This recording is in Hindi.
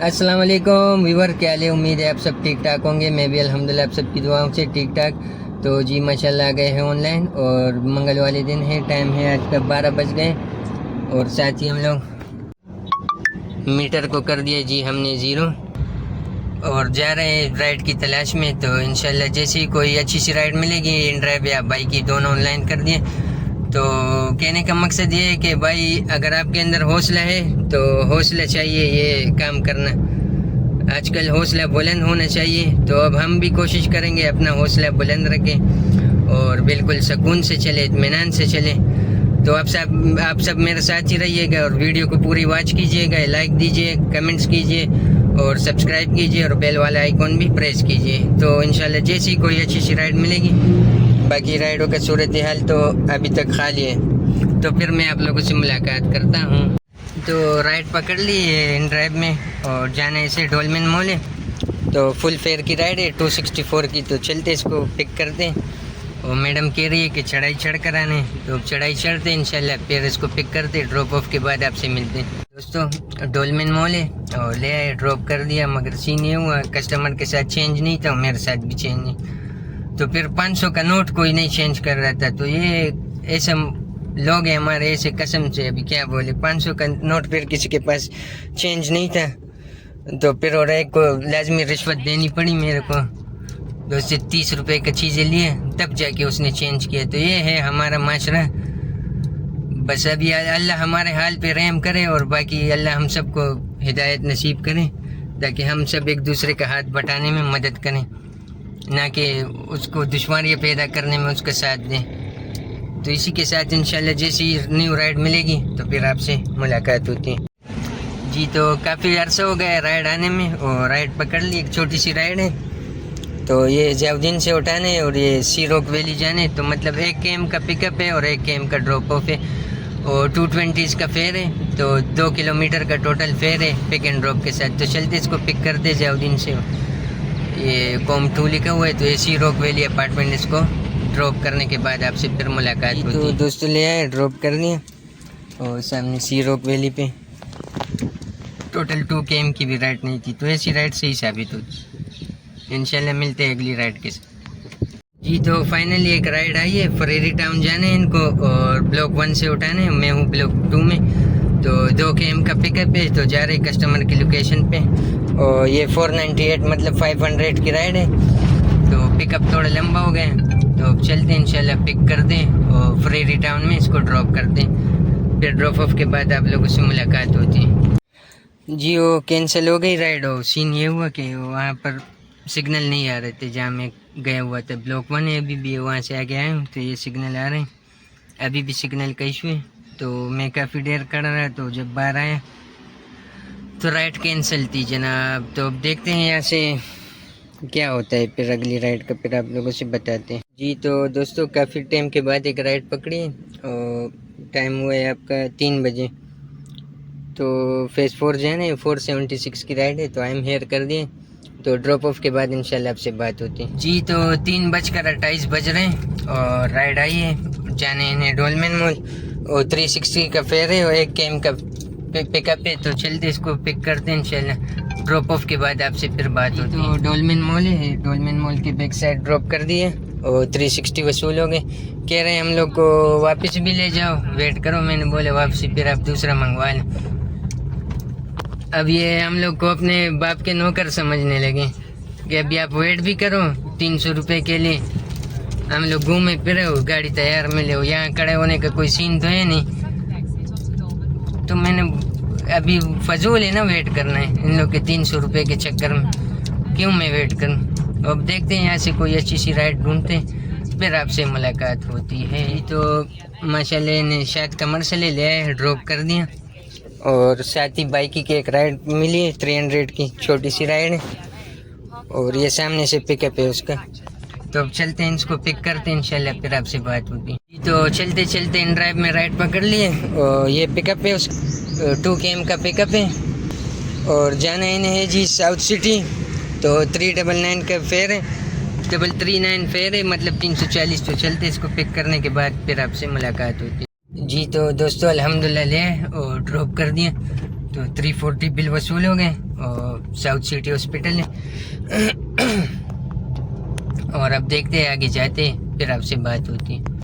अस्सलाम वालेकुम व्यूवर, क्या हाल है। उम्मीद है आप सब ठीक ठाक होंगे। मैं भी अल्हम्दुलिल्लाह आप सबकी दुआओं से ठीक ठाक। तो जी माशाल्लाह आ गए हैं ऑनलाइन और मंगल वाले दिन है। टाइम है आज का 12 बज गए और साथ ही हम लोग मीटर को कर दिया जी हमने ज़ीरो और जा रहे हैं राइड की तलाश में। तो इंशाल्लाह जैसे ही कोई अच्छी सी राइड मिलेगी, इन ड्राइव या बाइक की दोनों ऑनलाइन कर दिए। तो कहने का मकसद ये है कि भाई अगर आपके अंदर हौसला है तो हौसला चाहिए ये काम करना। आजकल हौसला बुलंद होना चाहिए। तो अब हम भी कोशिश करेंगे अपना हौसला बुलंद रखें और बिल्कुल सुकून से चले, इत्मीनान से चले। तो आप सब मेरे साथ ही रहिएगा और वीडियो को पूरी वॉच कीजिएगा, लाइक दीजिए, कमेंट्स कीजिए और सब्सक्राइब कीजिए और बेल वाला आइकॉन भी प्रेस कीजिए। तो इंशाल्लाह जैसी कोई अच्छी सी राइड मिलेगी। बाकी राइडों का सूरत हाल तो अभी तक खाली है। तो फिर मैं आप लोगों से मुलाकात करता हूँ। तो राइड पकड़ ली है इन ड्राइव में और जाना ऐसे डोलमेन मॉल है। तो फुल फेयर की राइड है 264 की। तो चलते इसको पिक करते हैं और मैडम कह रही है कि चढ़ाई चढ़ कर आने। तो चढ़ाई चढ़ते इंशाल्लाह, फिर इसको पिक करते। ड्रॉप ऑफ के बाद आपसे मिलते हैं। दोस्तों डोलमेन मॉल है और ले आए, ड्रॉप कर दिया, मगर सीन ये हुआ कस्टमर के साथ चेंज नहीं था, मेरे साथ भी चेंज नहीं। तो फिर 500 का नोट कोई नहीं चेंज कर रहा था। तो ये ऐसे लोग हैं हमारे, ऐसे कसम से अभी क्या बोले, 500 का नोट फिर किसी के पास चेंज नहीं था। तो फिर और एक को लाजमी रिश्वत देनी पड़ी मेरे को। तो उससे 30 रुपए की चीज़ें लिए तब जाके उसने चेंज किया। तो ये है हमारा माशरा। बस अभी अल्लाह हमारे हाल पे रहम करे और बाकी अल्लाह हम सबको हिदायत नसीब करे ताकि हम सब एक दूसरे का हाथ बटाने में मदद करें, ना कि उसको दुश्मनियाँ पैदा करने में उसका साथ दें। तो इसी के साथ इंशाल्लाह जैसी न्यू राइड मिलेगी तो फिर आपसे मुलाकात होती है। जी तो काफ़ी अरसा हो गया राइड आने में और राइड पकड़ ली। एक छोटी सी राइड है। तो ये जयाउद्दीन से उठाने और ये सी रॉक वैली जाने। तो मतलब 1 km का पिकअप है और 1 km का ड्रॉप ऑफ है और 220 का फेयर है। तो 2 किलोमीटर का टोटल फेयर है पिक एंड ड्रॉप के साथ। तो चलते इसको पिक करते जयाउद्दीन से। ये कॉम 2 लिखा हुआ है। तो ये सी रॉक वैली अपार्टमेंट, इसको ड्रॉप करने के बाद आपसे फिर मुलाकात होती है। तो दोस्तों ले आए, ड्रॉप कर दिया और सामने सी रॉक वैली पे टोटल 2 km की भी राइड नहीं थी। तो ऐसी राइड से ही साबित होती। इंशाल्लाह मिलते हैं अगली राइड के साथ। जी तो फाइनली एक राइड आई है, फरेरी टाउन जाने हैं इनको और ब्लॉक 1 से उठाने। मैं हूँ ब्लॉक 2 में। तो 2 km का पिकअप है। तो जा रहे कस्टमर की लोकेशन पे और ये 498 मतलब 500 की राइड है। तो पिकअप थोड़ा लंबा हो गया। तो अब चलते हैं इंशाल्लाह, पिक कर दें और फरेरी टाउन में इसको ड्रॉप कर दें। फिर ड्रॉप ऑफ के बाद आप लोगों से मुलाकात होती है। जी वो कैंसिल हो गई राइड। और सीन ये हुआ कि वहाँ पर सिग्नल नहीं आ रहे थे जहाँ मैं गया हुआ था। ब्लॉक 1 है, अभी भी वहाँ से आगे आया हूँ तो ये सिग्नल आ रहे हैं। अभी भी सिग्नल का इशू है। तो मैं काफ़ी देर खड़ा रहा। तो जब बाहर आया तो राइड कैंसिल थी जनाब। तो अब देखते हैं यहाँ से क्या होता है, फिर अगली राइड का फिर आप लोगों से बताते हैं। जी तो दोस्तों काफ़ी टाइम के बाद एक राइड पकड़ी है और टाइम हुआ है आपका 3 बजे। तो फेज़ 4 जाना है, 476 की राइड है। तो आई एम हेयर कर दिए। तो ड्रॉप ऑफ के बाद इंशाल्लाह आपसे बात होती है। जी तो 3:28 बज रहे हैं और राइड आई है, जाने इन्हें डोलमेन मॉल और 360 का फेयर है और 1 km का पिकअप है। तो चलते इसको पिक करते हैं इंशाल्लाह। ड्रॉप ऑफ के बाद आपसे फिर बात होती है। तो डोलमेन मॉल है, डोलमेन मॉल के बैक साइड ड्रॉप कर दिए और 360 वसूल हो गए। कह रहे हैं हम लोग को वापस भी ले जाओ, वेट करो। मैंने बोला वापसी फिर आप दूसरा मंगवा लें। अब ये हम लोग को अपने बाप के नौकर समझने लगे कि अभी आप वेट भी करो 300 रुपये के लिए। हम लोग घूमे फिरे हो, गाड़ी तैयार मिले हो, यहाँ खड़े होने का कोई सीन तो है नहीं। तो मैंने अभी फजूल है ना वेट करना है इन लोग के 300 रुपये के चक्कर में, क्यों मैं वेट करूँ। अब देखते हैं यहाँ से कोई अच्छी सी राइड ढूंढते फिर आपसे मुलाकात होती है। तो माशाल्लाह ने शायद कमर से ले आए, ड्रॉप कर दिया और साथ ही बाइक की एक राइड मिली है 300 की, छोटी सी राइड है और ये सामने से पिकअप है उसका। तो अब चलते हैं इसको पिक करते हैं इंशाल्लाह, फिर आपसे बात होगी। तो चलते चलते इन ड्राइव में राइड पकड़ लिए और ये पिकअप है, उस 2 km का पिकअप है और जाना इन्हें है जी साउथ सिटी। तो 399 का फेयर है, 339 फेयर है, मतलब 340। तो चलते इसको पिक करने के बाद फिर आपसे मुलाकात होती है। जी तो दोस्तों अल्हम्दुलिल्लाह ले और ड्रॉप कर दिए। तो 340 बिल वसूल हो गए और साउथ सिटी हॉस्पिटल है। और अब देखते हैं आगे जाते हैं, फिर आपसे बात होती है।